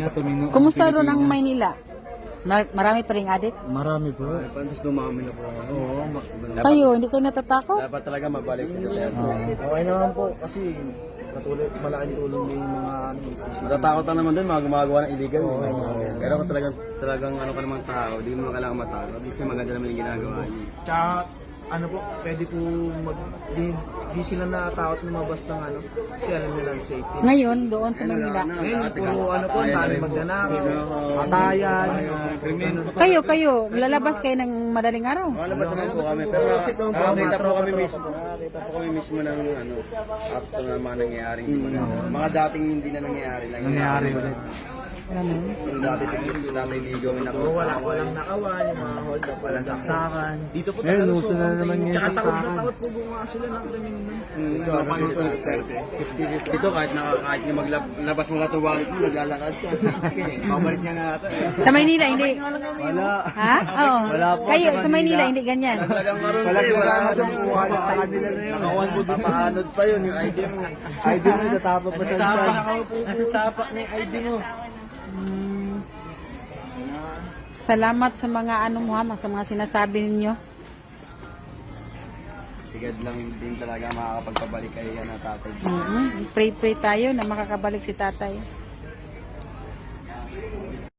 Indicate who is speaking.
Speaker 1: niya tumino.
Speaker 2: Kumusta ron ang Maynila? Marami pa ring adik?
Speaker 1: Marami po.
Speaker 3: Mas dumami na po.
Speaker 1: Oo.
Speaker 2: Kayo, hindi kayo natatakot?
Speaker 3: Dapat talaga mabalik sa Duterte.
Speaker 1: Okay naman po kasi katulad malaking tulong din yung mga
Speaker 3: Matatakot ka naman doon, mga gumagawa ng illegal. Pero kung talagang ano ka namang tao, di mo kailangan matakot. Kasi maganda naman yung ginagawa niyo.
Speaker 1: Tsaka ano po, pwede po di sila natatakot lumabas ng ano kasi alam nila ang safety.
Speaker 2: Ngayon, doon sa Maynila.
Speaker 1: Ngayon, puro ano po, dami magnanakaw, patayan, krimen.
Speaker 2: Kayo, lalabas kayo ng madaling araw?
Speaker 3: Malabas naman po kami. Pero nakakita po kami mismo. Nakakita po kami mismo ng ano, after na mga nangyayaring di maganda. Mga dating hindi na nangyayari.
Speaker 1: Nangyayari ulit.
Speaker 3: Yung dati sa Tatay Digo, may nakuha.
Speaker 1: Walang nakawan, yung mga hold up, walang saksakan. Dito po
Speaker 4: Ngayon,
Speaker 1: talaga
Speaker 4: uso na naman yung
Speaker 1: tsaka takot na
Speaker 4: saksakan.
Speaker 1: takot po gumawa sila ng krimen.
Speaker 3: Ito kahit yung maglabas mo lahat ng wallet mo, naglalakad ka. Babalik niya nga ata.
Speaker 2: Sa Maynila, hindi.
Speaker 4: Wala.
Speaker 2: Ha? Oo.
Speaker 4: Wala po
Speaker 2: Kayo,
Speaker 4: sa
Speaker 2: sa Maynila,
Speaker 4: Maynila.
Speaker 2: hindi ganyan.
Speaker 3: Talagang maroon
Speaker 4: Walang
Speaker 3: kayo. Wala
Speaker 4: nalaman
Speaker 3: ka
Speaker 4: yung kuha sa kanila na yun.
Speaker 3: Nakawan mo din. Papaanod pa yun, yung ID mo.
Speaker 4: ID mo, natapos pa sa
Speaker 1: Nasa sapak na yung ID mo.
Speaker 2: Salamat sa mga ano mo ha, sa mga sinasabi ninyo.
Speaker 3: Sigad lang din talaga makakapagpabalik kayo yan na tatay.
Speaker 2: Pray tayo na makakabalik si tatay.